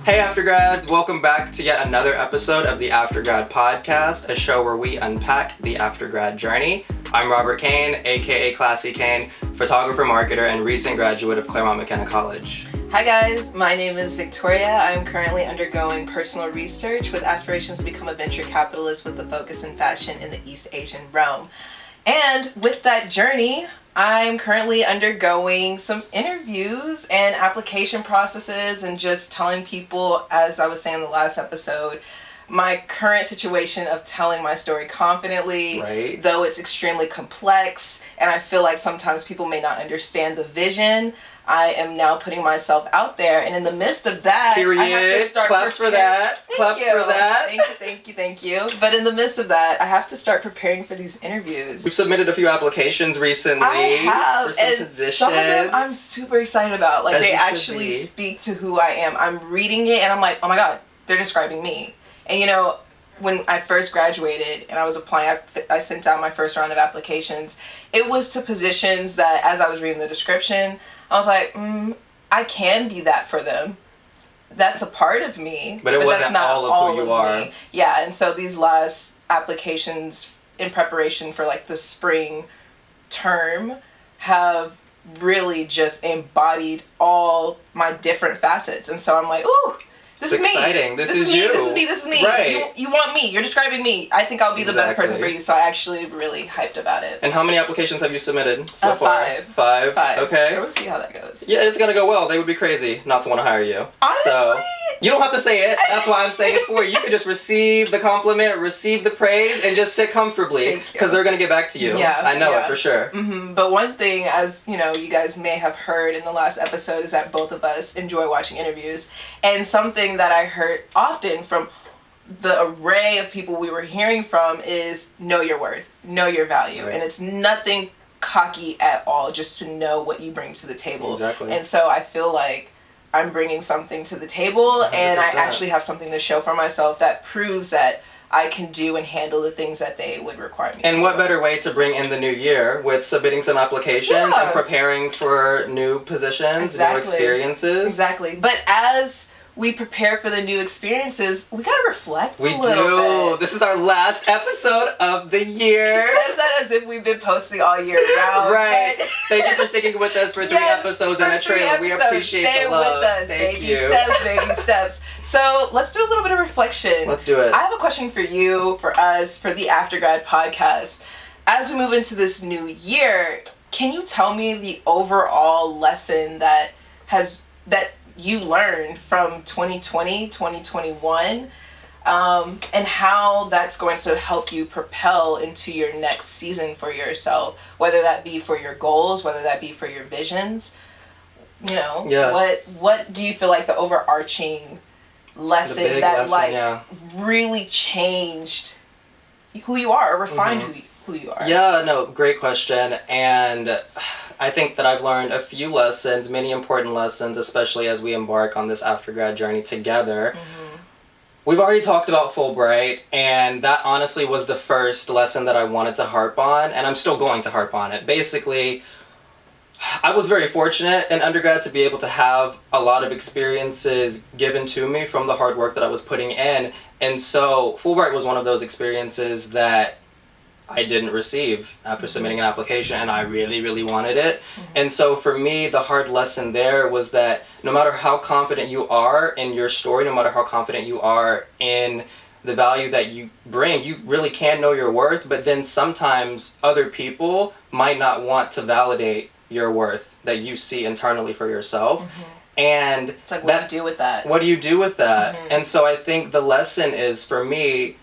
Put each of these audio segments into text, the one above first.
Hey Aftergrads, welcome back to yet another episode of the Aftergrad Podcast, a show where we unpack the Aftergrad journey. I'm Robert Kane, aka Classy Kane, photographer, marketer, and recent graduate of Claremont McKenna College. Hi guys, my name is Victoria. I'm currently undergoing personal research with aspirations to become a venture capitalist with a focus in fashion in the East Asian realm. And with that journey, I'm currently undergoing some interviews and application processes and just telling people, as I was saying in the last episode, my current situation of telling my story confidently, right, though it's extremely complex and I feel like sometimes people may not understand the vision. I am now putting myself out there, and in the midst of that, period. I have to start Claps for that. Claps for that. Thank you. But in the midst of that, I have to start preparing for these interviews. We've submitted a few applications recently for some positions. Some of them I'm super excited about. Like, they actually speak to who I am. I'm reading it and I'm like, oh my God, they're describing me. And you know, when I first graduated and I was applying, I sent out my first round of applications. It was to positions that, as I was reading the description, I was like, I can be that for them. That's a part of me. But wasn't that's not all of who you are. Me. Yeah, and so these last applications in preparation for like the spring term have really just embodied all my different facets. And so I'm like, ooh, this is exciting. me. This is you. This is me. Right. You want me. You're describing me. I think I'll be the best person for you. So I actually really hyped about it. And how many applications have you submitted so far? 5. 5? Okay. So we'll see how that goes. Yeah, it's gonna go well. They would be crazy not to want to hire you. Honestly? So, you don't have to say it. That's why I'm saying it for you. You can just receive the compliment, receive the praise, and just sit comfortably. Because they're gonna get back to you. Yeah. I know it for sure. Mm-hmm. But one thing, as you know, you guys may have heard in the last episode, is that both of us enjoy watching interviews. And something that I heard often from the array of people we were hearing from is know your worth, know your value. Right. And it's nothing cocky at all, just to know what you bring to the table. Exactly. And so I feel like I'm bringing something to the table 100%. And I actually have something to show for myself that proves that I can do and handle the things that they would require me to do. And what better way to bring in the new year with submitting some applications and preparing for new positions, new experiences. Exactly. But as we prepare for the new experiences, we gotta reflect a little bit. This is our last episode of the year. It says that as if we've been posting all year round. Right. Thank you for sticking with us for 3 episodes and a trailer. We appreciate the love. Stay with us. Thank you. Baby steps. So let's do a little bit of reflection. Let's do it. I have a question for you, for us, for the Aftergrad Podcast. As we move into this new year, can you tell me the overall lesson that you learned from 2020, 2021, and how that's going to help you propel into your next season for yourself, whether that be for your goals, whether that be for your visions. You know, what do you feel like the overarching lesson really changed who you are, or refined who you are? Yeah, no, great question. And I think that I've learned a few lessons, many important lessons, especially as we embark on this Aftergrad journey together. We've already talked about Fulbright, and that honestly was the first lesson that I wanted to harp on, and I'm still going to harp on it. Basically, I was very fortunate in undergrad to be able to have a lot of experiences given to me from the hard work that I was putting in, and so Fulbright was one of those experiences that I didn't receive after submitting an application, and I really, really wanted it. And so for me, the hard lesson there was that no matter how confident you are in your story, no matter how confident you are in the value that you bring, you really can know your worth, but then sometimes other people might not want to validate your worth that you see internally for yourself. And it's like, what do you do with that? What do you do with that? And so I think the lesson is, for me,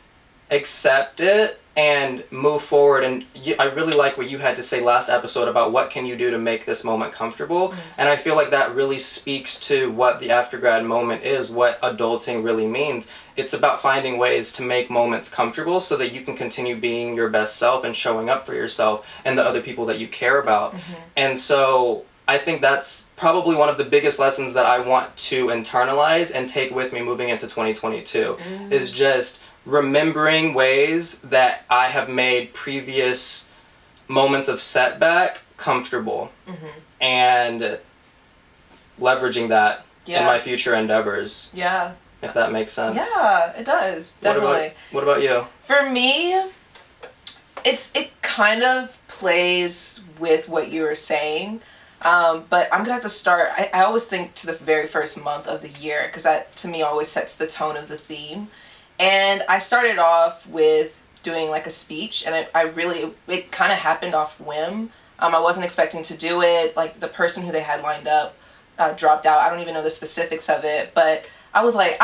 accept it and move forward. And I really like what you had to say last episode about what can you do to make this moment comfortable. And I feel like that really speaks to what the Aftergrad moment is, what adulting really means. It's about finding ways to make moments comfortable so that you can continue being your best self and showing up for yourself and the other people that you care about. And so I think that's probably one of the biggest lessons that I want to internalize and take with me moving into 2022 is just remembering ways that I have made previous moments of setback comfortable and leveraging that Yeah. in my future endeavors. Yeah. If that makes sense. Yeah, it does. Definitely. What about you? For me, it kind of plays with what you were saying. But I'm gonna have to start. I always think to the very first month of the year, because that to me always sets the tone of the theme. And I started off with doing like a speech, and it kind of happened off whim. I wasn't expecting to do it. Like the person who they had lined up dropped out. I don't even know the specifics of it, but I was like,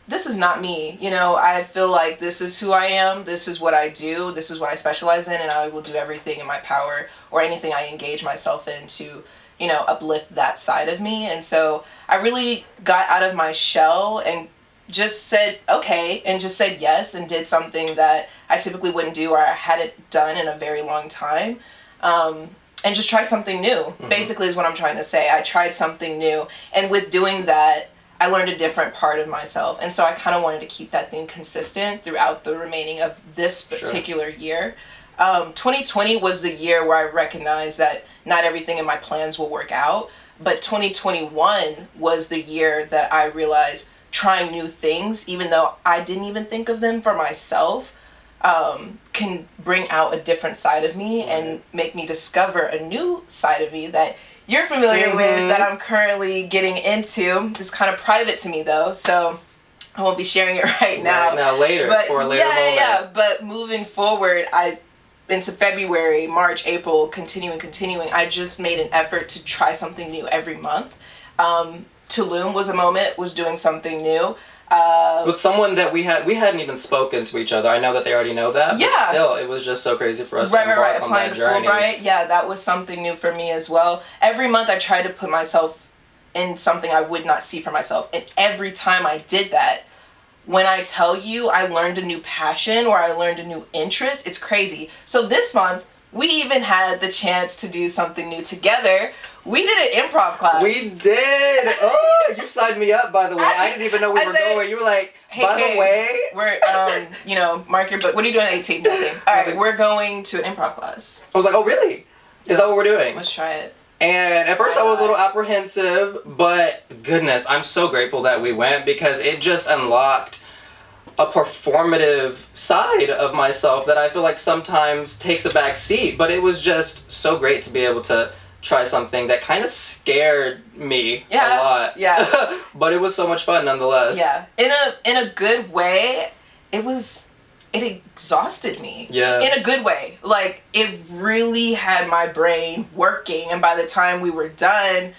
this is not me. You know, I feel like this is who I am. This is what I do. This is what I specialize in, and I will do everything in my power or anything I engage myself in to, you know, uplift that side of me. And so I really got out of my shell and just said okay and just said yes and did something that I typically wouldn't do or I hadn't done in a very long time. And just tried something new, basically is what I'm trying to say. I tried something new. And with doing that, I learned a different part of myself. And so I kind of wanted to keep that thing consistent throughout the remaining of this particular year. 2020 was the year where I recognized that not everything in my plans will work out. But 2021 was the year that I realized trying new things, even though I didn't even think of them for myself, can bring out a different side of me and make me discover a new side of me that you're familiar with, that I'm currently getting into. It's kind of private to me though, so I won't be sharing it right now. Right now, later, but for a later moment. Yeah, but moving forward, into February, March, April, continuing, I just made an effort to try something new every month. Tulum was doing something new. With someone that we hadn't even spoken to each other. I know that they already know that, but still, it was just so crazy for us to embark on that journey. Fulbright, yeah, that was something new for me as well. Every month I tried to put myself in something I would not see for myself, and every time I did that, when I tell you I learned a new passion or I learned a new interest, it's crazy. So this month, we even had the chance to do something new together. We did an improv class. We did! Oh, you signed me up, by the way. I didn't even know we were going. You were like, by the way... We're, mark your book. What are you doing at 18? Nothing. All right, we're going to an improv class. I was like, oh, really? Is that what we're doing? Let's try it. And at first I was a little apprehensive, but goodness, I'm so grateful that we went because it just unlocked a performative side of myself that I feel like sometimes takes a back seat. But it was just so great to be able to try something that kind of scared me a lot. Yeah. But it was so much fun nonetheless. Yeah. In a good way, it exhausted me. Yeah. In a good way. Like, it really had my brain working, and by the time we were done,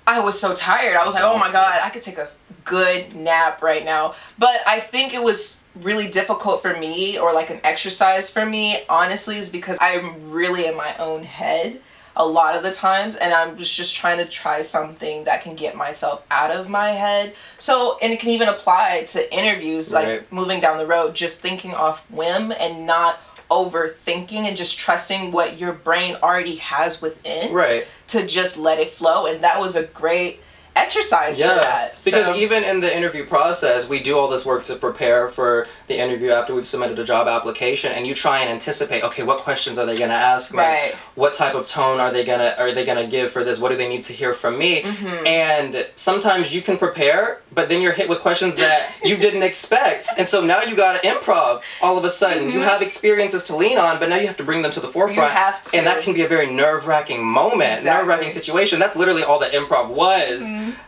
I was so tired. I was like, oh my God, I could take a good nap right now. But I think it was really difficult for me, or like an exercise for me, honestly, is because I'm really in my own head a lot of the times, and I'm just trying to try something that can get myself out of my head. So, and it can even apply to interviews, like moving down the road, just thinking off whim and not overthinking and just trusting what your brain already has within. Right. To just let it flow. And that was a great exercise for that. Because even in the interview process, we do all this work to prepare for the interview after we've submitted a job application, and you try and anticipate, okay, what questions are they going to ask me? Right. What type of tone are they gonna give for this? What do they need to hear from me? And sometimes you can prepare, but then you're hit with questions that you didn't expect, and so now you got to improv all of a sudden. You have experiences to lean on, but now you have to bring them to the forefront. You have to. And that can be a very nerve-wracking moment, nerve-wracking situation. That's literally all that improv was.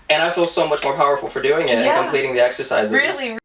And I feel so much more powerful for doing it and completing the exercises. Really.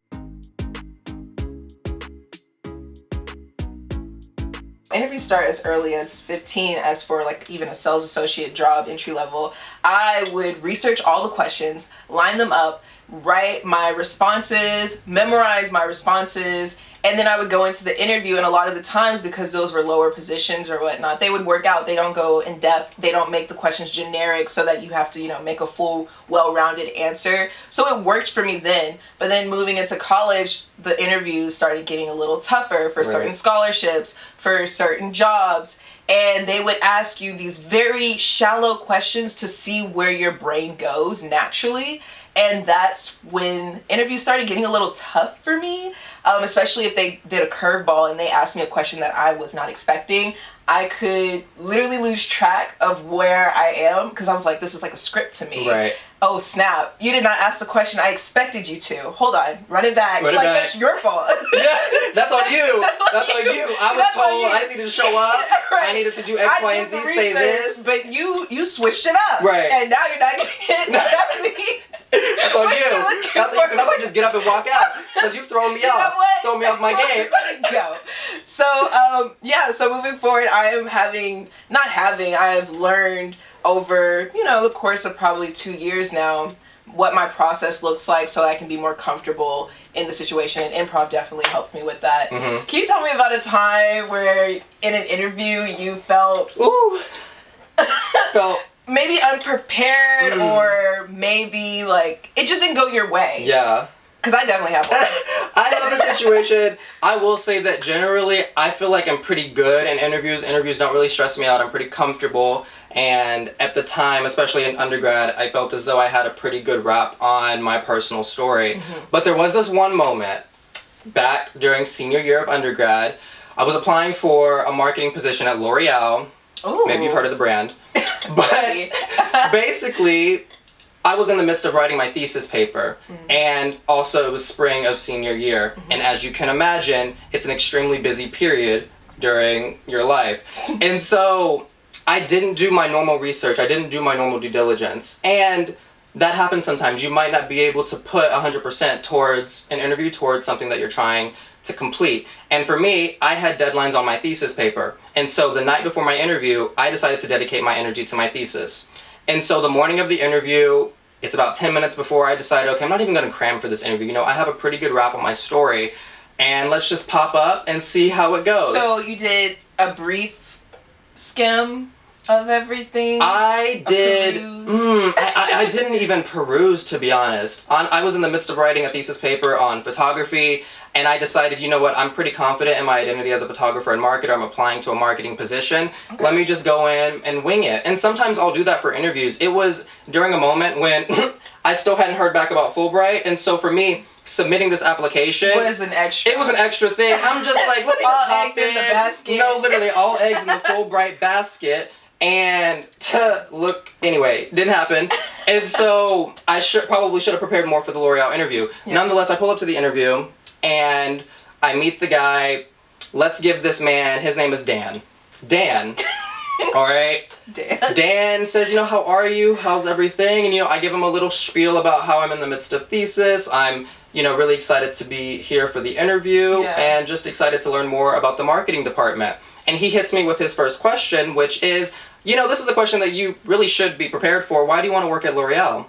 Interviews start as early as 15. As for like even a sales associate job, entry level, I would research all the questions, line them up, write my responses, memorize my responses, and then I would go into the interview, and a lot of the times, because those were lower positions or whatnot, they would work out. They don't go in depth. They don't make the questions generic so that you have to, make a full, well-rounded answer. So it worked for me then. But then moving into college, the interviews started getting a little tougher for certain scholarships, for certain jobs. And they would ask you these very shallow questions to see where your brain goes naturally. And that's when interviews started getting a little tough for me, especially if they did a curveball and they asked me a question that I was not expecting. I could literally lose track of where I am because I was like, this is like a script to me. Right. Oh, snap. You did not ask the question I expected you to. Hold on. Run it back. That's your fault. Yeah, that's on you. That's on you. I was told I just needed to show up. Right. I needed to do X, Y, and Z, say this. But you switched it up. Right. And now you're not getting exactly. That's on you. That's because I would just get up and walk out because you've thrown me off. Thrown me off my game. Go. So, so moving forward, I've learned over, the course of probably 2 years now, what my process looks like so I can be more comfortable in the situation. And improv definitely helped me with that. Mm-hmm. Can you tell me about a time where in an interview you felt maybe unprepared or maybe like it just didn't go your way? Yeah. Because I definitely have one. I have a situation. I will say that generally I feel like I'm pretty good in interviews. Interviews don't really stress me out. I'm pretty comfortable. And at the time, especially in undergrad, I felt as though I had a pretty good rap on my personal story. Mm-hmm. But there was this one moment back during senior year of undergrad. I was applying for a marketing position at L'Oreal. Ooh. Maybe you've heard of the brand. But basically, I was in the midst of writing my thesis paper, and also it was spring of senior year, and as you can imagine, it's an extremely busy period during your life. And so I didn't do my normal research, I didn't do my normal due diligence, and that happens sometimes. You might not be able to put 100% towards an interview, towards something that you're trying to complete. And for me, I had deadlines on my thesis paper, and so the night before my interview, I decided to dedicate my energy to my thesis. And so the morning of the interview, it's about 10 minutes before I decide, okay, I'm not even going to cram for this interview. I have a pretty good rap on my story, and let's just pop up and see how it goes. So you did a brief skim of everything? I did. I didn't even peruse, to be honest. I was in the midst of writing a thesis paper on photography, and I decided, you know what, I'm pretty confident in my identity as a photographer and marketer. I'm applying to a marketing position. Okay. Let me just go in and wing it. And sometimes I'll do that for interviews. It was during a moment when I still hadn't heard back about Fulbright, and so for me, submitting this application was an extra. It was an extra thing. I'm just like, let me just hop eggs in the basket. No, literally all eggs in the Fulbright basket. And anyway, didn't happen. And so I probably should have prepared more for the L'Oreal interview. Yeah. Nonetheless, I pull up to the interview and I meet the guy. Let's give this man, his name is Dan. Dan. All right. Dan says, how are you? How's everything? And, I give him a little spiel about how I'm in the midst of thesis. I'm, really excited to be here for the interview and just excited to learn more about the marketing department. And he hits me with his first question, which is, this is a question that you really should be prepared for. Why do you want to work at L'Oreal?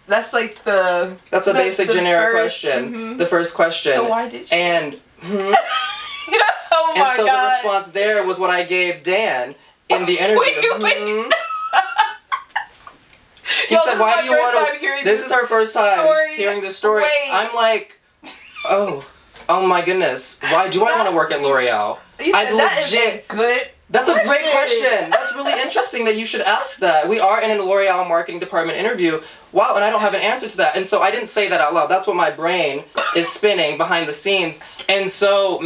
That's like That's a basic generic question. Mm-hmm. The first question. So why did you? And, oh my and so God. the response there was what I gave Dan in the interview. Wait. He said, why do you want to... This is our first time hearing this story. Wait. I'm like, oh my goodness. Why do I want to work at L'Oreal? That's a great question. That's really interesting that you should ask that. We are in a L'Oreal marketing department interview. Wow, and I don't have an answer to that. And so I didn't say that out loud. That's what my brain is spinning behind the scenes. And so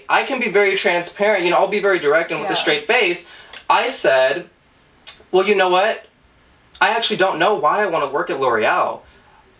I can be very transparent. I'll be very direct and with a straight face. I said, well, you know what? I actually don't know why I want to work at L'Oreal.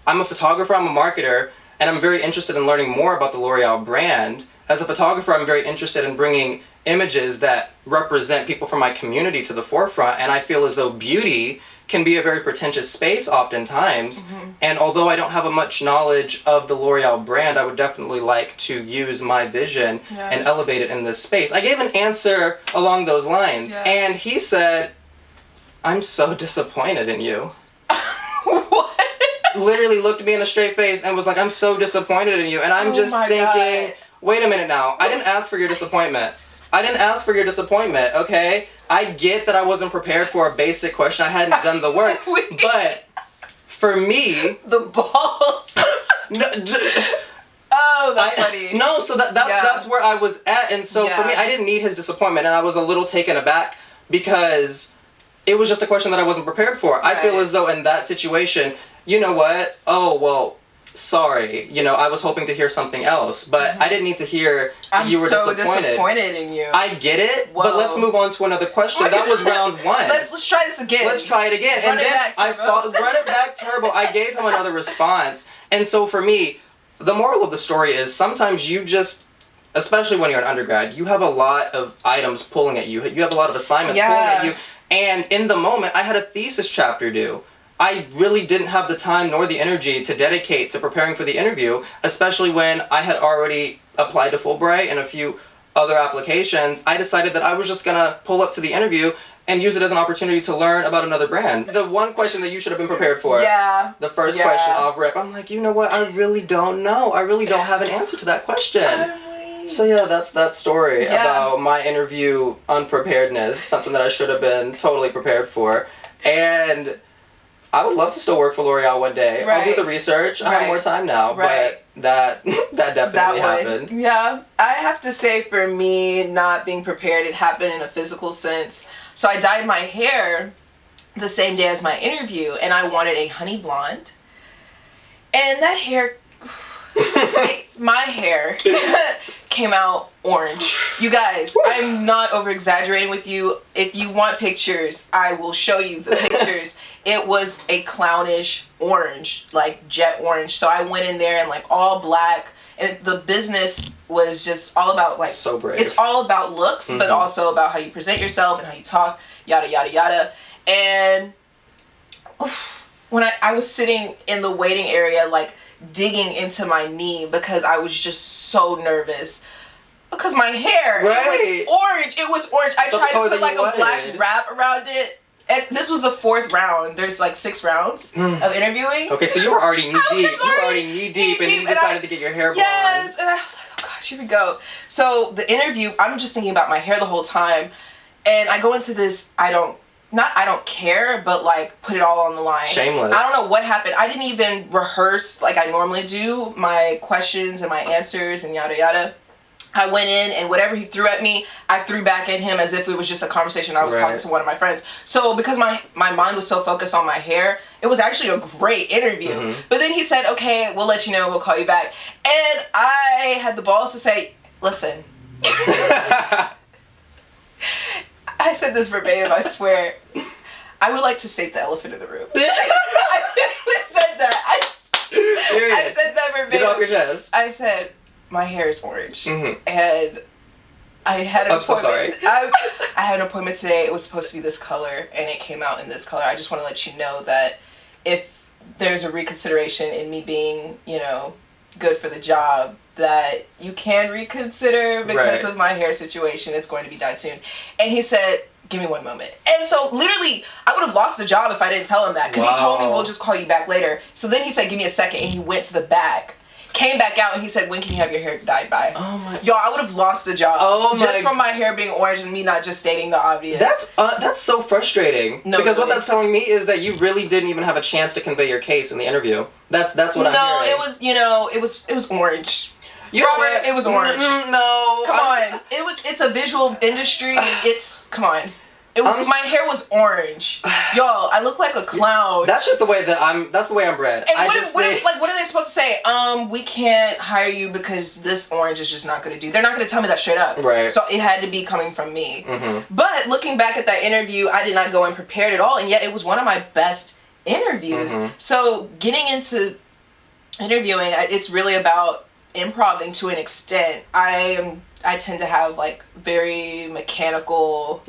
I'm a photographer, I'm a marketer, and I'm very interested in learning more about the L'Oreal brand. As a photographer, I'm very interested in bringing images that represent people from my community to the forefront, and I feel as though beauty can be a very pretentious space oftentimes. Mm-hmm. And although I don't have much knowledge of the L'Oreal brand, I would definitely like to use my vision and elevate it in this space. I gave an answer along those lines, and he said, I'm so disappointed in you. What? Literally looked me in the straight face and was like, I'm so disappointed in you. And I'm just thinking, wait a minute now. I didn't ask for your disappointment. Okay? I get that I wasn't prepared for a basic question. I hadn't done the work. But for me... The balls. Oh, that's funny. No, so that's where I was at. And so for me, I didn't need his disappointment. And I was a little taken aback because... it was just a question that I wasn't prepared for. Right. I feel as though in that situation, you know what? Oh, well, sorry. I was hoping to hear something else, but I didn't need to hear you were so disappointed in you. I get it, but let's move on to another question. That was round 1. Let's try this again. Let's try it again. Run it back, Turbo. I gave him another response. And so for me, the moral of the story is sometimes you just, especially when you're an undergrad, you have a lot of items pulling at you. You have a lot of assignments pulling at you. And in the moment, I had a thesis chapter due. I really didn't have the time nor the energy to dedicate to preparing for the interview, especially when I had already applied to Fulbright and a few other applications. I decided that I was just gonna pull up to the interview and use it as an opportunity to learn about another brand. The one question that you should have been prepared for. Yeah. The first question off rip. I'm like, you know what? I really don't know. I really don't have an answer to that question. So yeah, that's that story about my interview unpreparedness, something that I should have been totally prepared for. And I would love to still work for L'Oreal one day. I'll do the research. I have more time now, but that definitely happened. Yeah. I have to say, for me, not being prepared, it happened in a physical sense. So I dyed my hair the same day as my interview, and I wanted a honey blonde. And that hair, my hair came out orange. You guys, I'm not over exaggerating with you. If you want pictures, I will show you the pictures. It was a clownish orange, like jet orange. So I went in there and like all black, and the business was just all about like, so brave. It's all about looks, but also about how you present yourself and how you talk, yada yada yada. And when I was sitting in the waiting area, like digging into my knee because I was just so nervous. Because my hair, it was orange. It was orange. I tried to put like a black wrap around it. And this was the 4th round. There's like 6 rounds of interviewing. Okay, so you were already knee deep. You were already knee deep, and you decided to get your hair blonde. Yes, and I was like, oh gosh, here we go. So the interview, I'm just thinking about my hair the whole time. And I go into this, I don't care, but like put it all on the line. Shameless. I don't know what happened. I didn't even rehearse like I normally do my questions and my answers and yada yada. I went in, and whatever he threw at me, I threw back at him as if it was just a conversation I was talking to one of my friends. So because my mind was so focused on my hair, it was actually a great interview. But then he said, okay, we'll let you know, we'll call you back. And I had the balls to say, listen. I said this verbatim, I swear. I would like to state the elephant in the room. I said that. I said that verbatim. Get it off your chest. I said, my hair is orange, and I had an appointment. So sorry. I had an appointment today. It was supposed to be this color, and it came out in this color. I just want to let you know that if there's a reconsideration in me being, good for the job, that you can reconsider because of my hair situation. It's going to be dyed soon. And he said, give me 1 moment. And so literally, I would have lost the job if I didn't tell him that, because he told me, we'll just call you back later. So then he said, give me a second, and he went to the back. Came back out and he said, when can you have your hair dyed by? Oh my. Y'all, I would have lost the job. Just from my hair being orange and me not just stating the obvious. That's so frustrating. No, because what that's telling me is that you really didn't even have a chance to convey your case in the interview. That's what I'm hearing. No, it was orange. Robert, it was orange. No. Come on. It's a visual industry. Come on. My hair was orange. Y'all, I look like a clown. That's just the way that's the way I'm bred. And what are they supposed to say? We can't hire you because this orange is just not going to do. They're not going to tell me that straight up. Right. So it had to be coming from me. But looking back at that interview, I did not go in prepared at all. And yet it was one of my best interviews. So getting into interviewing, it's really about improvising to an extent. I tend to have like very mechanical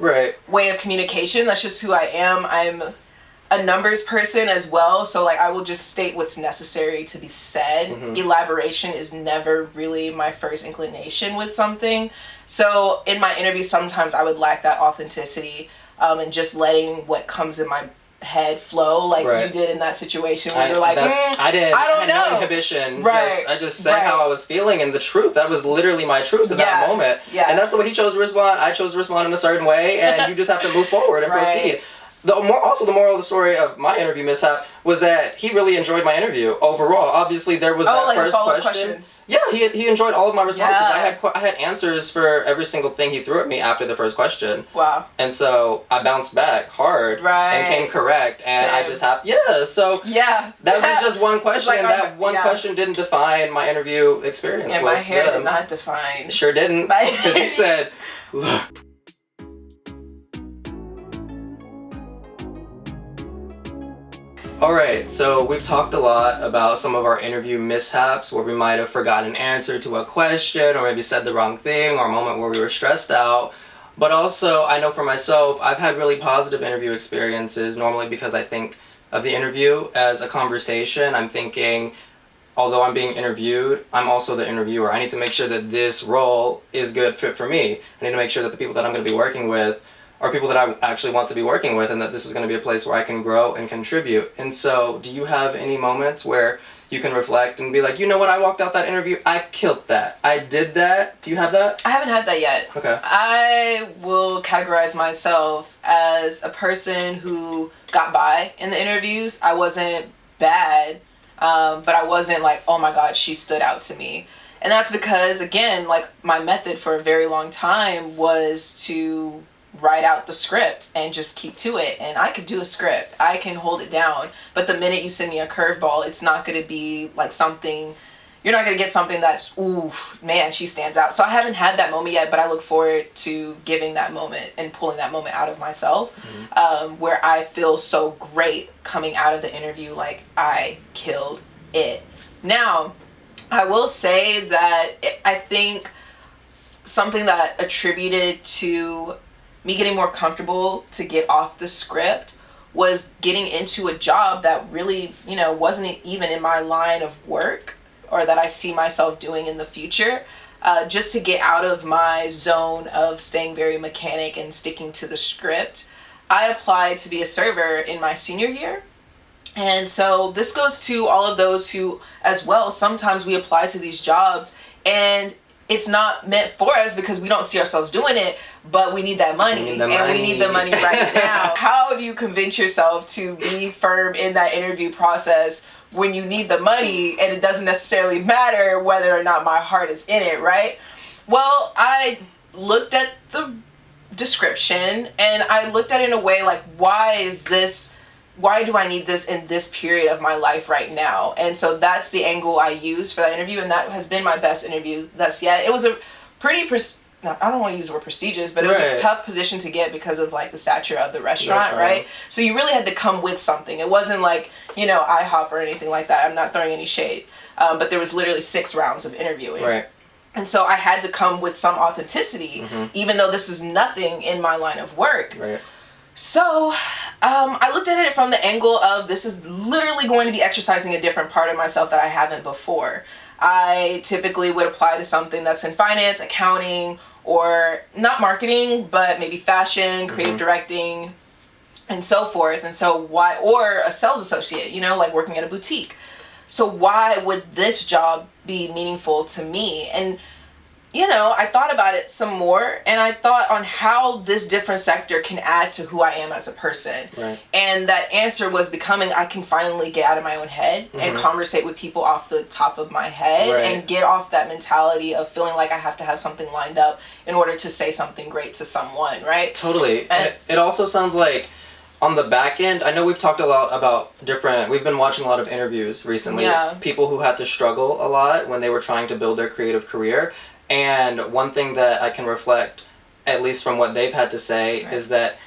way of communication. That's just who I am. I'm a numbers person as well, so like I will just state what's necessary to be said. Elaboration is never really my first inclination with something. So in my interview, sometimes I would lack that authenticity, and just letting what comes in my head flow like you did in that situation where you're like, I don't know. No inhibition. I just said how I was feeling, and the truth. That was literally my truth in that moment. And that's the way he chose to respond. I chose to respond in a certain way, and you just have to move forward and proceed. The moral of the story of my interview mishap was that he really enjoyed my interview overall. Obviously, there was that first question. Questions. Yeah, he enjoyed all of my responses. Yeah. I had answers for every single thing he threw at me after the first question. Wow. And so I bounced back hard and came correct, and Same. I just that was just one question, and that one question didn't define my interview experience. Yeah, my hair did not define. It sure didn't, because you said, look. Alright, so we've talked a lot about some of our interview mishaps where we might have forgotten an answer to a question or maybe said the wrong thing or a moment where we were stressed out. But also, I know for myself, I've had really positive interview experiences, normally because I think of the interview as a conversation. I'm thinking, although I'm being interviewed, I'm also the interviewer. I need to make sure that this role is good fit for me. I need to make sure that the people that I'm going to be working with are people that I actually want to be working with, and that this is going to be a place where I can grow and contribute. And so, do you have any moments where you can reflect and be like, you know what, I walked out that interview, I killed that. I did that. Do you have that? I haven't had that yet. Okay. I will categorize myself as a person who got by in the interviews. I wasn't bad, but I wasn't like, oh my God, she stood out to me. And that's because, again, like my method for a very long time was to write out the script and just keep to it. And I could do a script. I can hold it down. But the minute you send me a curveball, it's not going to be like something, you're not going to get something that's, ooh, man, she stands out. So I haven't had that moment yet, but I look forward to giving that moment and pulling that moment out of myself, where I feel so great coming out of the interview, like I killed it. Now, I will say that I think something that attributed to me getting more comfortable to get off the script was getting into a job that really, wasn't even in my line of work or that I see myself doing in the future, just to get out of my zone of staying very mechanic and sticking to the script. I applied to be a server in my senior year. And so this goes to all of those who, as well, sometimes we apply to these jobs and it's not meant for us because we don't see ourselves doing it, but we need that money. We need the money right now. How do you convince yourself to be firm in that interview process when you need the money and it doesn't necessarily matter whether or not my heart is in it, right? Well, I looked at the description and I looked at it in a way like, why do I need this in this period of my life right now? And so that's the angle I used for that interview, and that has been my best interview thus yet. It was a pretty, I don't want to use the word prestigious, but it was a tough position to get because of like the stature of the restaurant, right? So you really had to come with something. It wasn't like, IHOP or anything like that. I'm not throwing any shade. But there was literally 6 rounds of interviewing. Right. And so I had to come with some authenticity, even though this is nothing in my line of work. Right. So I looked at it from the angle of this is literally going to be exercising a different part of myself that I haven't before. I typically would apply to something that's in finance, accounting, or not marketing, but maybe fashion, creative directing, and so forth. And so or a sales associate, like working at a boutique. So why would this job be meaningful to me? And I thought about it some more, and I thought on how this different sector can add to who I am as a person. Right. And that answer was becoming, I can finally get out of my own head and conversate with people off the top of my head and get off that mentality of feeling like I have to have something lined up in order to say something great to someone, right? Totally. And it also sounds like on the back end, I know we've talked a lot about we've been watching a lot of interviews recently. People who had to struggle a lot when they were trying to build their creative career. And one thing that I can reflect, at least from what they've had to say, is that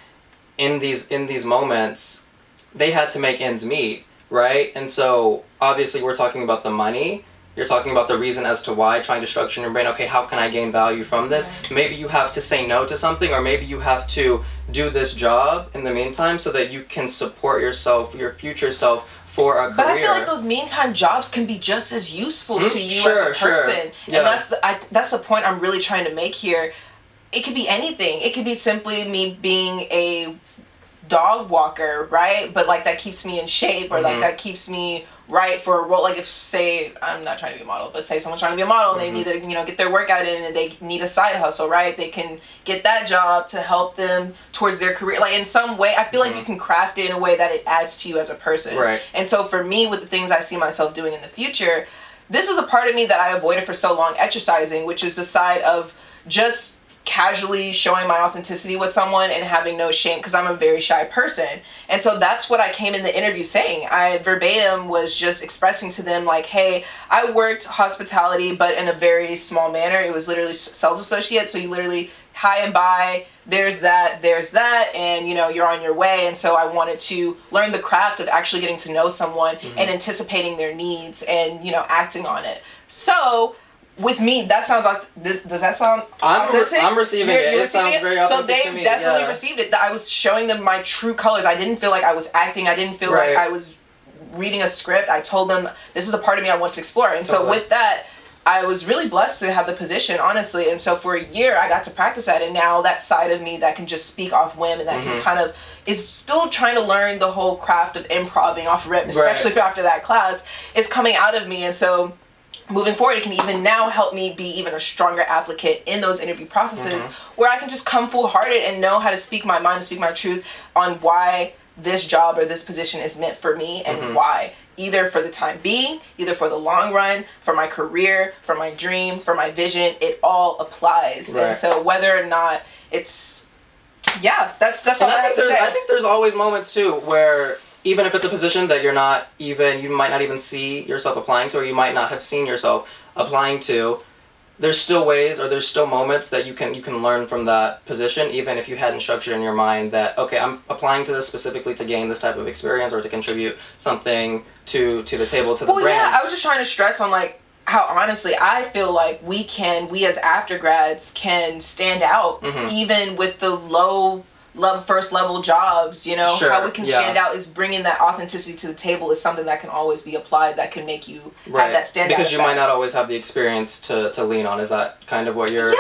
in these moments, they had to make ends meet, right? And so obviously we're talking about the money. You're talking about the reason as to why, trying to structure in your brain, okay, how can I gain value from this? Maybe you have to say no to something, or maybe you have to do this job in the meantime so that you can support yourself, your future self, for a career. But I feel like those meantime jobs can be just as useful to you as a person. Yeah. And that's the point I'm really trying to make here. It could be anything. It could be simply me being a dog walker, right? But like that keeps me in shape, or like that keeps me right for a role. Like if, say, I'm not trying to be a model, but say someone's trying to be a model and they need to, you know, get their workout in, and they need a side hustle, right? They can get that job to help them towards their career. Like in some way, I feel like you can craft it in a way that it adds to you as a person. Right. And so for me, with the things I see myself doing in the future, this was a part of me that I avoided for so long, exercising, which is the side of just casually showing my authenticity with someone and having no shame, because I'm a very shy person. And so that's what I came in the interview saying. I verbatim was just expressing to them like, hey, I worked hospitality, but in a very small manner. It was literally sales associate. So you literally hi and bye, there's that, and you know, you're on your way. And so I wanted to learn the craft of actually getting to know someone and anticipating their needs and, you know, acting on it. So with me, that sounds like, does that sound authentic? I'm receiving it. It sounds very authentic to me. So they definitely received it. I was showing them my true colors. I didn't feel like I was acting. I didn't feel like I was reading a script. I told them, this is the part of me I want to explore. And so with that, I was really blessed to have the position, honestly. And so for a year, I got to practice that. And now that side of me that can just speak off whim and that can kind of is still trying to learn the whole craft of improving off rip, especially after that class, is coming out of me. And so moving forward, it can even now help me be even a stronger applicant in those interview processes where I can just come full-hearted and know how to speak my mind and speak my truth on why this job or this position is meant for me and why. Either for the time being, either for the long run, for my career, for my dream, for my vision, it all applies. And so whether or not it's, that's all I have to say. I think there's always moments too where even if it's a position that you might not even see yourself applying to, or you might not have seen yourself applying to, there's still ways, or there's still moments that you can learn from that position, even if you hadn't structured in your mind that, okay, I'm applying to this specifically to gain this type of experience or to contribute something to the table, to the brand. Yeah, I was just trying to stress on like how honestly I feel like we as Aftergrads can stand out even with the first level jobs, you know. How we can stand out is bringing that authenticity to the table is something that can always be applied, that can make you have that standout because you effect. might not always have the experience to lean on. Is that kind of what you're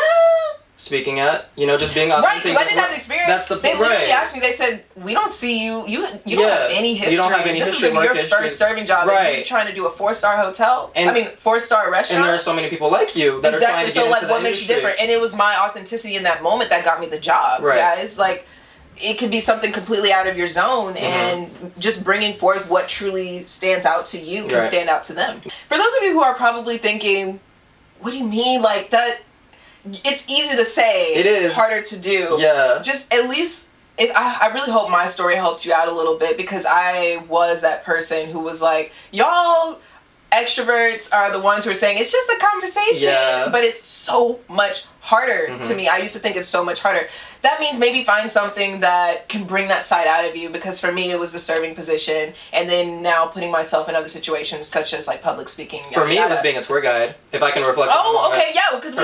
speaking at? You know, just being authentic. Right, because I didn't have the experience. That's the They literally asked me, they said, we don't see you don't have any history. You don't have any history. This is going to be your first serving job. And you're trying to do a 4-star hotel. 4-star restaurant. And there are so many people like you that are trying to get into that industry. Exactly, so like what makes you different? And it was my authenticity in that moment that got me the job, guys. Like, it could be something completely out of your zone, and just bringing forth what truly stands out to you can stand out to them. For those of you who are probably thinking, what do you mean? Like that, it's easy to say, it is harder to do. Just at least, I really hope my story helped you out a little bit, because I was that person who was like, y'all extroverts are the ones who are saying it's just a conversation, but it's so much harder to me. I used to think it's so much harder. That means maybe find something that can bring that side out of you, because for me it was the serving position, and then now putting myself in other situations such as like public speaking. For me it was being a tour guide, if I can reflect on okay, because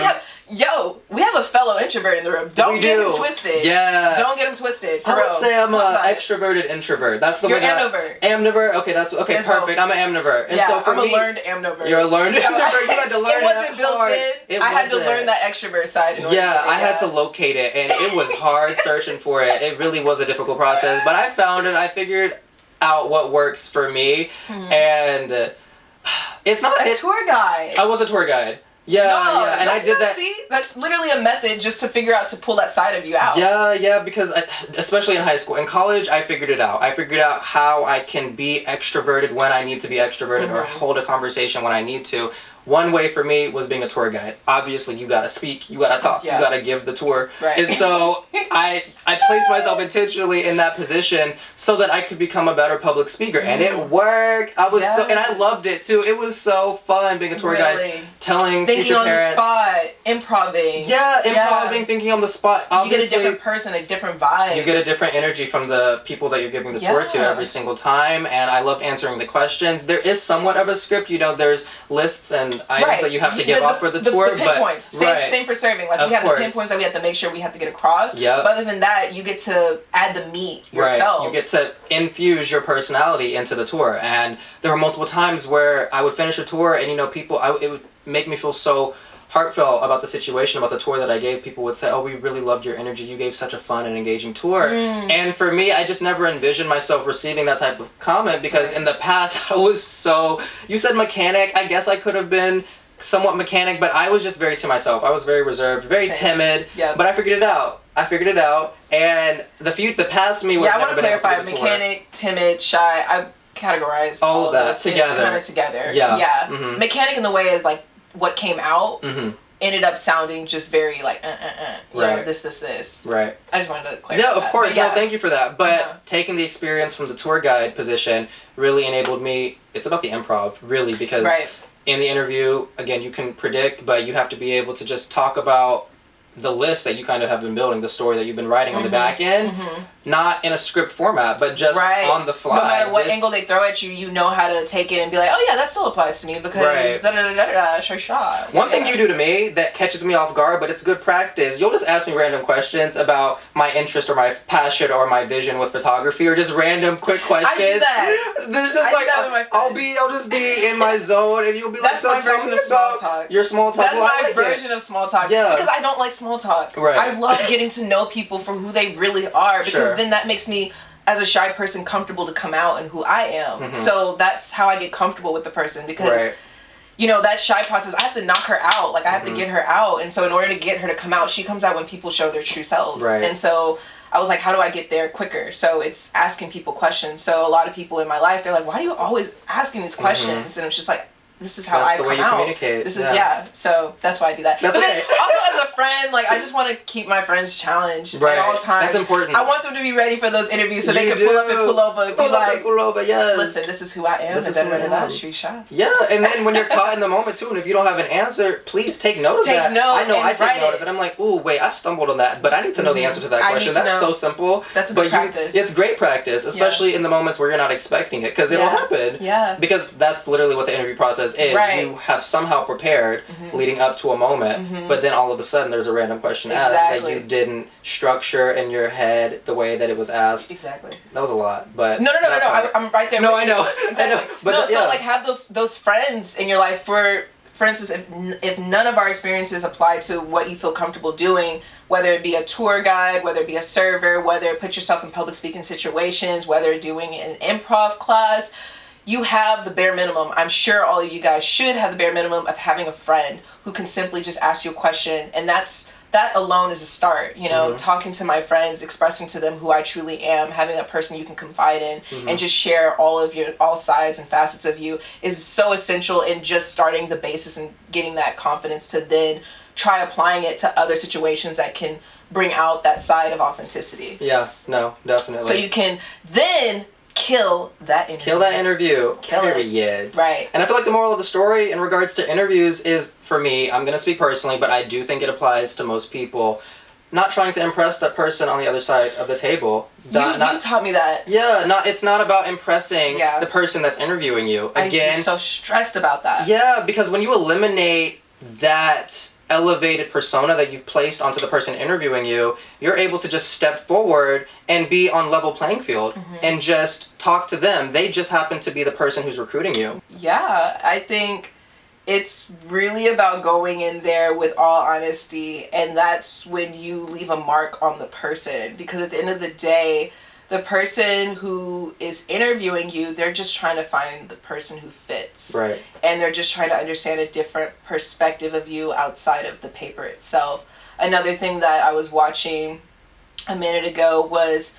we have a fellow introvert in the room. Don't get him twisted. Don't get him twisted. I would say I'm an extroverted introvert. That's the way that amnivert. Okay, that's perfect. I'm an amnivert. And so for I'm a learned amnivert. You're a learned amnivert. You had to learn it. Wasn't built in. I had to learn that extrovert side. I had to locate it, and it was hard searching for it. It really was a difficult process, but I found it. I figured out what works for me, and it's not a tour guide. I was a tour guide. And I did that. See, that's literally a method just to figure out, to pull that side of you out. Because especially in high school. In college, I figured it out. I figured out how I can be extroverted when I need to be extroverted, or hold a conversation when I need to. One way for me was being a tour guide. Obviously, you gotta speak, you gotta talk, you gotta give the tour. And so I placed myself intentionally in that position so that I could become a better public speaker. And it worked. And I loved it too. It was so fun being a tour guide, telling future parents. Thinking on the spot, improving. Improving, thinking on the spot. Obviously, you get a different person, a different vibe. You get a different energy from the people that you're giving the tour to every single time. And I loved answering the questions. There is somewhat of a script, there's lists and items that you have to give up for the tour, the pinpoints. Same for serving. Like we have the pinpoints that we have to make sure we have to get across. But other than that, you get to add the meat yourself. You get to infuse your personality into the tour. And there were multiple times where I would finish a tour, and people, it would make me feel so heartfelt about the situation, about the tour that I gave, people would say, oh, we really loved your energy. You gave such a fun and engaging tour. And for me, I just never envisioned myself receiving that type of comment because in the past, I was so, you said mechanic, I guess I could have been somewhat mechanic, but I was just very to myself. I was very reserved, very timid, but I figured it out. And the past me would I have want to clarify, mechanic, timid, shy, I categorize all of that together. Kind of together. Yeah. Mm-hmm. Mechanic in the way is like what came out ended up sounding just very like right. This. Right. I just wanted to clarify. Yeah, of course. No, thank you for that. But taking the experience from the tour guide position really enabled me. It's about the improv, really, because in the interview, again, you can predict, but you have to be able to just talk about the list that you kind of have been building, the story that you've been writing on the back end, not in a script format, but just on the fly. No matter what angle they throw at you, you know how to take it and be like, oh yeah, that still applies to me because shot. One thing you do to me that catches me off guard, but it's good practice, you'll just ask me random questions about my interest or my passion or my vision with photography or just random quick questions. I do that. There's just I'll just be in my zone and you'll be like, so tell me about your small talk. That's my version of small talk. Yeah. Because I don't like small talk. Right. I love getting to know people for who they really are because then that makes me, as a shy person, comfortable to come out and who I am. So that's how I get comfortable with the person because, that shy process, I have to knock her out. Like, I have to get her out. And so in order to get her to come out, she comes out when people show their true selves. Right. And so I was like, how do I get there quicker? So it's asking people questions. So a lot of people in my life, they're like, why are you always asking these questions? And it's just like, this is how I come out. That's the way you communicate. This is, so that's why I do that. That's then also as a friend, like, I just want to keep my friends challenged at all times. That's important. I want them to be ready for those interviews so they can pull up and pull over and be like, listen, this is who I am. This is who I am. Yeah, and then when you're caught in the moment too, and if you don't have an answer, please take note of that. I know I take note of it. I'm like, ooh, wait, I stumbled on that, but I need to know the answer to that question. That's so simple. That's good practice. It's great practice, especially in the moments where you're not expecting it, because it'll happen. Yeah. Because that's literally what the interview process is. You have somehow prepared leading up to a moment, but then all of a sudden there's a random question asked that you didn't structure in your head the way that it was asked. Exactly. That was a lot, but no. I'm right there. No, I know. Exactly. I know. But so like have those friends in your life. For instance, if none of our experiences apply to what you feel comfortable doing, whether it be a tour guide, whether it be a server, whether put yourself in public speaking situations, whether doing an improv class. You have the bare minimum. I'm sure all of you guys should have the bare minimum of having a friend who can simply just ask you a question. And that alone is a start. Talking to my friends, expressing to them who I truly am, having that person you can confide in and just share all sides and facets of you is so essential in just starting the basis and getting that confidence to then try applying it to other situations that can bring out that side of authenticity. Yeah, no, definitely. So you can then kill that interview. Period. Right. And I feel like the moral of the story in regards to interviews is, for me, I'm going to speak personally, but I do think it applies to most people, not trying to impress that person on the other side of the table. You taught me that. Yeah, it's not about impressing the person that's interviewing you. I used to be so stressed about that. Yeah, because when you eliminate that elevated persona that you've placed onto the person interviewing you, you're able to just step forward and be on level playing field and just talk to them. They just happen to be the person who's recruiting you. Yeah, I think it's really about going in there with all honesty, and that's when you leave a mark on the person, because at the end of the day, the person who is interviewing you, they're just trying to find the person who fits. Right. And they're just trying to understand a different perspective of you outside of the paper itself. Another thing that I was watching a minute ago was,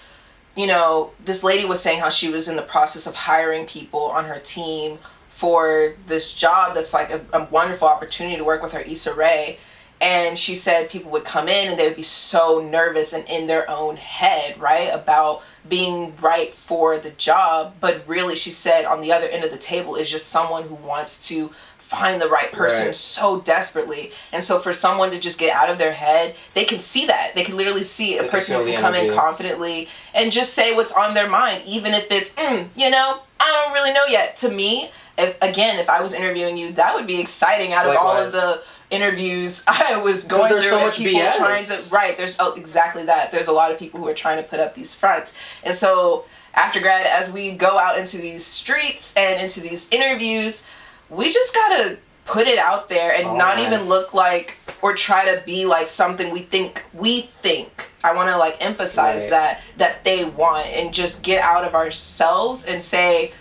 this lady was saying how she was in the process of hiring people on her team for this job that's like a wonderful opportunity to work with her Issa Rae. And she said people would come in and they would be so nervous and in their own head, right, about being right for the job. But really, she said, on the other end of the table is just someone who wants to find the right person so desperately. And so for someone to just get out of their head, they can see that. They can literally see a person who can come in confidently and just say what's on their mind, even if it's, I don't really know yet. To me, if I was interviewing you, that would be exciting out of all of the interviews I was going through. There's so much BS. There's exactly that. There's a lot of people who are trying to put up these fronts. And so Aftergrad, as we go out into these streets and into these interviews, we just gotta put it out there and not even look like or try to be like something we think. I want to like emphasize that they want, and just get out of ourselves and say,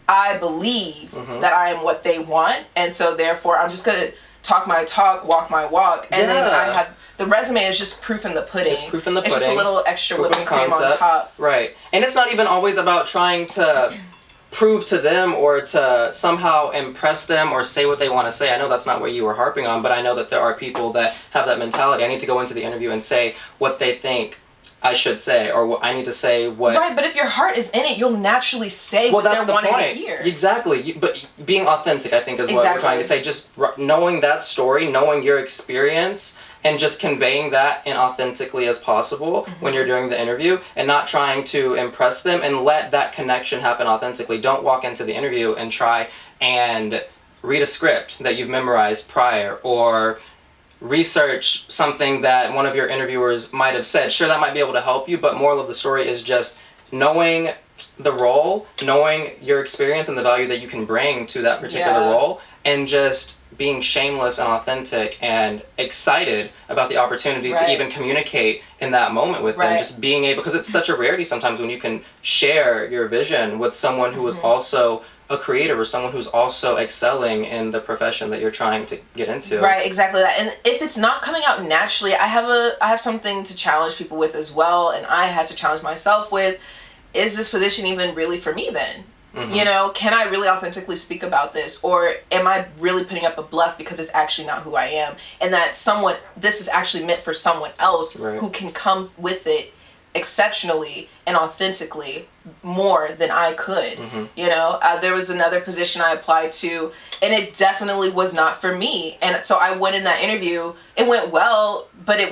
I believe that I am what they want, and so therefore I'm just gonna talk my talk, walk my walk, and then I have the resume is just proof in the pudding. It's proof in the pudding. It's just a little extra whipping cream on top. Right. And it's not even always about trying to prove to them or to somehow impress them or say what they want to say. I know that's not what you were harping on, but I know that there are people that have that mentality. I need to go into the interview and say what they think I should say, or what I need to say what... Right, but if your heart is in it, you'll naturally say what they're wanting to hear. Exactly. But being authentic, I think, is what we're trying to say. Just knowing that story, knowing your experience, and just conveying that inauthentically as possible when you're doing the interview, and not trying to impress them, and let that connection happen authentically. Don't walk into the interview and try and read a script that you've memorized prior, or research something that one of your interviewers might have said. Sure, that might be able to help you, but moral of the story is just knowing the role, knowing your experience and the value that you can bring to that particular role, and just being shameless and authentic and excited about the opportunity to even communicate in that moment with them. Just being able, because it's such a rarity sometimes when you can share your vision with someone who is also a creative, or someone who's also excelling in the profession that you're trying to get into. Right, exactly that. And if it's not coming out naturally, I have something to challenge people with as well, and I had to challenge myself with, is this position even really for me then? You know, can I really authentically speak about this, or am I really putting up a bluff because it's actually not who I am, and that this is actually meant for someone else who can come with it exceptionally and authentically more than I could. You know, there was another position I applied to, and it definitely was not for me, and so I went in that interview. It went well, but it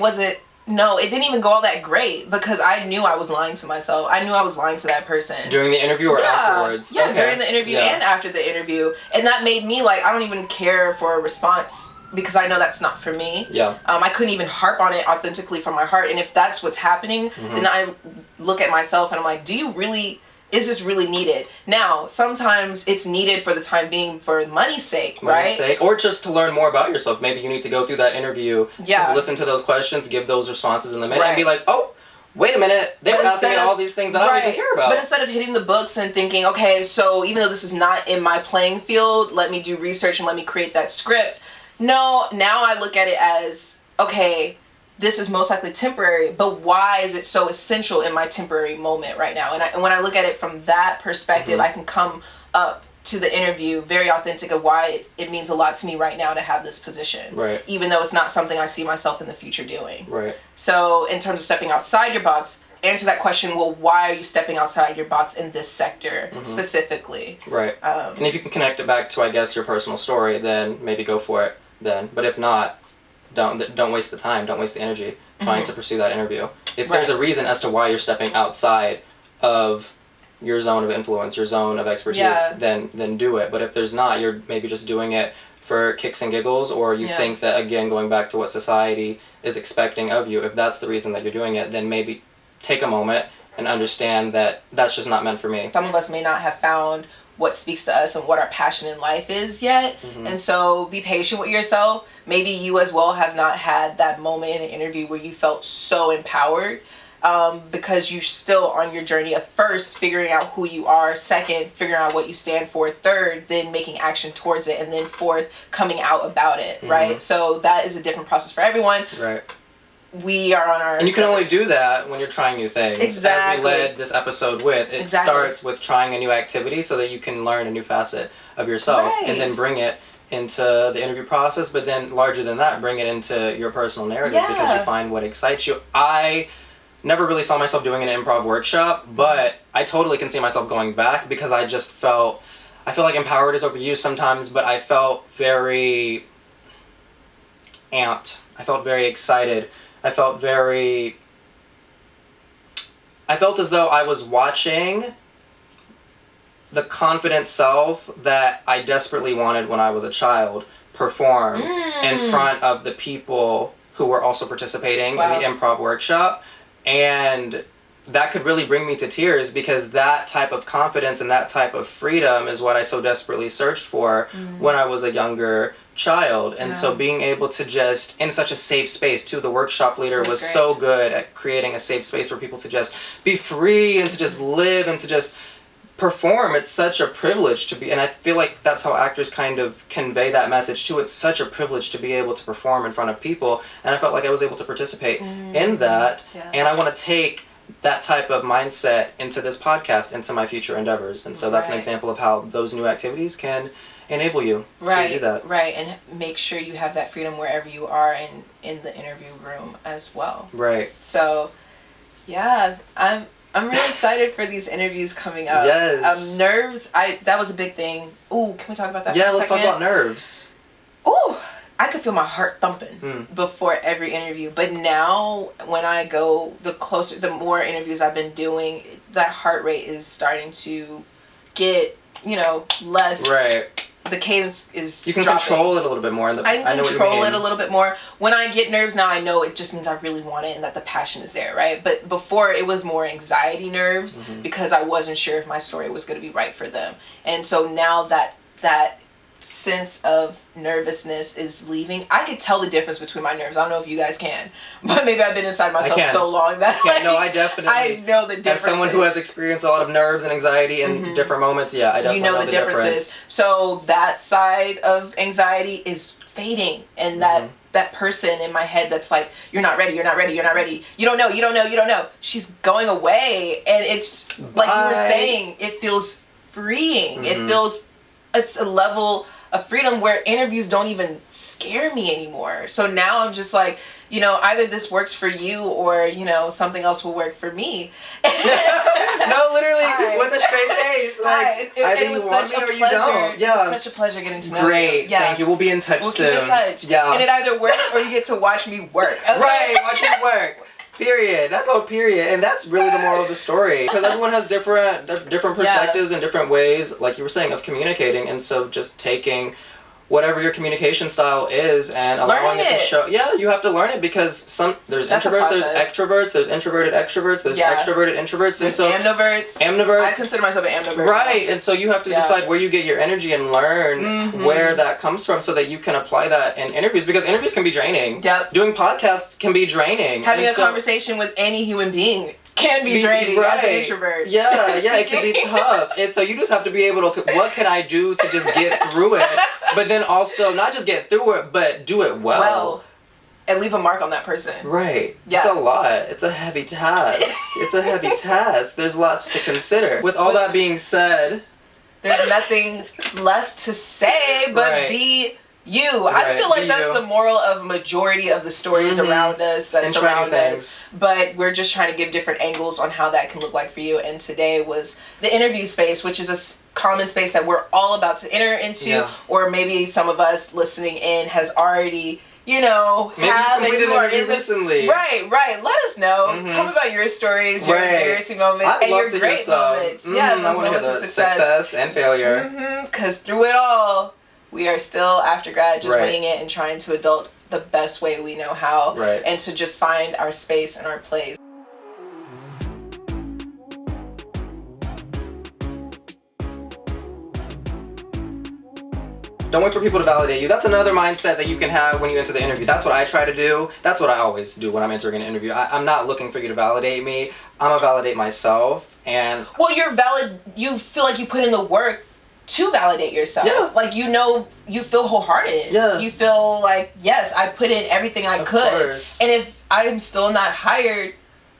didn't even go all that great, because I knew I was lying to myself. I knew I was lying to that person. During the interview or afterwards? Yeah, during the interview and after the interview. And that made me like, I don't even care for a response, because I know that's not for me. I couldn't even harp on it authentically from my heart. And if that's what's happening, then I look at myself and I'm like, is this really needed? Now, sometimes it's needed for the time being for money's sake, right? Or just to learn more about yourself. Maybe you need to go through that interview to listen to those questions, give those responses in the minute, and be like, oh, wait a minute, they were asking me all these things that I don't even care about. But instead of hitting the books and thinking, okay, so even though this is not in my playing field, let me do research and let me create that script. No, now I look at it as, okay, this is most likely temporary, but why is it so essential in my temporary moment right now? And when I look at it from that perspective, I can come up to the interview very authentic of why it means a lot to me right now to have this position. Even though it's not something I see myself in the future doing. So in terms of stepping outside your box, answer that question, well, why are you stepping outside your box in this sector specifically? And if you can connect it back to, I guess, your personal story, then maybe go for it then. But if not, don't waste the time, don't waste the energy trying to pursue that interview. If there's a reason as to why you're stepping outside of your zone of influence, your zone of expertise, then do it. But if there's not, you're maybe just doing it for kicks and giggles, or you think that, again, going back to what society is expecting of you, if that's the reason that you're doing it, then maybe take a moment and understand that that's just not meant for me. Some of us may not have found what speaks to us and what our passion in life is yet. And so be patient with yourself. Maybe you as well have not had that moment in an interview where you felt so empowered, because you're still on your journey of first figuring out who you are, second figuring out what you stand for, third then making action towards it, and then fourth coming out about it, right? So that is a different process for everyone. We are on our... And you can only do that when you're trying new things. As we led this episode with, it starts with trying a new activity so that you can learn a new facet of yourself, and then bring it into the interview process, but then larger than that, bring it into your personal narrative because you find what excites you. I never really saw myself doing an improv workshop, but I totally can see myself going back, because I just felt... I feel like empowered is overused sometimes, but I felt very amped. I felt very excited. I felt as though I was watching the confident self that I desperately wanted when I was a child perform in front of the people who were also participating in the improv workshop. And that could really bring me to tears, because that type of confidence and that type of freedom is what I so desperately searched for when I was a younger child. And so being able to just, in such a safe space too, the workshop leader was so good at creating a safe space for people to just be free and to just live and to just perform. It's such a privilege to be, and I feel like that's how actors kind of convey that message too. It's such a privilege to be able to perform in front of people, and I felt like I was able to participate in that. And I want to take that type of mindset into this podcast, into my future endeavors. And so that's an example of how those new activities can enable you to do that. Right, and make sure you have that freedom wherever you are in the interview room as well. Right. So, yeah, I'm really excited for these interviews coming up. Yes. Nerves, that was a big thing. Ooh, can we talk about that for a second? Let's talk about nerves. Ooh, I could feel my heart thumping before every interview. But now, when I go, the more interviews I've been doing, that heart rate is starting to get, less. Right. The cadence is You can dropping. control it a little bit more. I can control it a little bit more. When I get nerves now, I know it just means I really want it and that the passion is there, right? But before, it was more anxiety nerves because I wasn't sure if my story was going to be right for them. And so now that sense of nervousness is leaving, I could tell the difference between my nerves. I don't know if you guys can, but maybe I've been inside myself so long that I definitely. I know the difference. As someone who has experienced a lot of nerves and anxiety in different moments, I definitely know the difference. So that side of anxiety is fading, and that person in my head that's like, you're not ready, you don't know, she's going away. And it's like you were saying, it feels freeing. It's a level of freedom where interviews don't even scare me anymore. So now I'm just like, either this works for you or, something else will work for me. No, literally, with a straight face. Like, either you want me or you don't. Yeah. It was such a pleasure getting to know you. Great. Yeah. Thank you. We'll be in touch soon. We'll keep in touch. Yeah. And it either works or you get to watch me work. Okay? Right. Watch me work. Period. That's all. Period. And that's really the moral of the story, because everyone has different perspectives and different ways, like you were saying, of communicating. And so just taking whatever your communication style is and allowing it to show. Yeah, you have to learn it, because there's introverts, there's extroverts, there's introverted extroverts, there's extroverted introverts, there's ambiverts. I consider myself an ambivert. Right, and so you have to decide where you get your energy and learn where that comes from, so that you can apply that in interviews, because interviews can be draining. Yep. Doing podcasts can be draining. Having a conversation with any human being can be draining as an introvert. Yeah, it can be tough. And so you just have to be able to, what can I do to just get through it? But then also, not just get through it, but do it well. And leave a mark on that person. Right. Yeah. It's a lot. It's a heavy task. There's lots to consider. With all that being said, there's nothing left to say but be you. I feel like that's the moral of majority of the stories around us that surround us. But we're just trying to give different angles on how that can look like for you. And today was the interview space, which is a common space that we're all about to enter into, or maybe some of us listening in has already, maybe have you completed an interview recently. Right. Let us know. Tell me about your stories, your embarrassing moments, and your great moments. Yeah, those moments of success and failure. Because through it all, we are still Aftergrad, just winging it and trying to adult the best way we know how, and to just find our space and our place. Don't wait for people to validate you. That's another mindset that you can have when you enter the interview. That's what I try to do. That's what I always do when I'm entering an interview. I'm not looking for you to validate me. I'm gonna validate myself. And you feel like you put in the work to validate yourself. Yeah. Like, you feel wholehearted. Yeah. You feel like, yes, I put in everything I could. Course. And if I'm still not hired,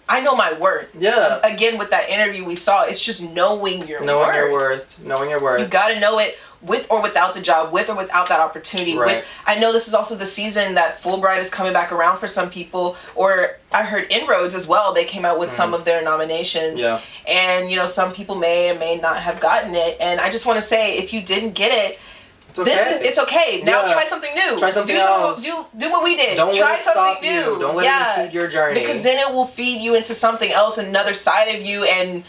I know my worth. Yeah. Again, with that interview we saw, it's just knowing your worth. Knowing your worth. You gotta know it with or without the job, with or without that opportunity. Right. I know this is also the season that Fulbright is coming back around for some people, or I heard Inroads as well. They came out with some of their nominations. Yeah. And, some people may or may not have gotten it. And I just want to say, if you didn't get it, it's okay. Now try something new. Try something else. Do what we did. Don't try let it something stop new. You. Don't let it feed your journey. Because then it will feed you into something else, another side of you, and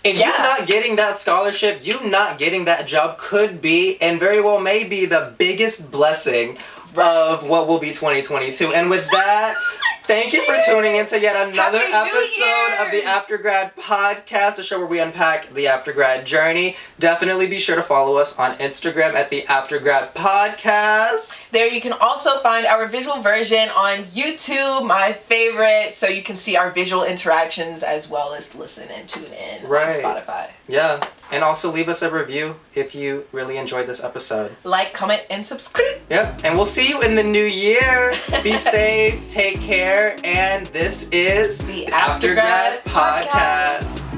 you not getting that scholarship, you not getting that job could be, and very well may be, the biggest blessing of what will be 2022. And with that, Thank you for tuning in to yet another Happy New episode of the Year's! Aftergrad Podcast, a show where we unpack the Aftergrad journey. Definitely be sure to follow us on Instagram at the Aftergrad Podcast. There you can also find our visual version on YouTube, my favorite, so you can see our visual interactions as well as listen and tune in on Spotify. Yeah, and also leave us a review if you really enjoyed this episode. Like, comment, and subscribe. Yep, and we'll see you in the new year. Be safe, take care, and this is The Aftergrad Podcast.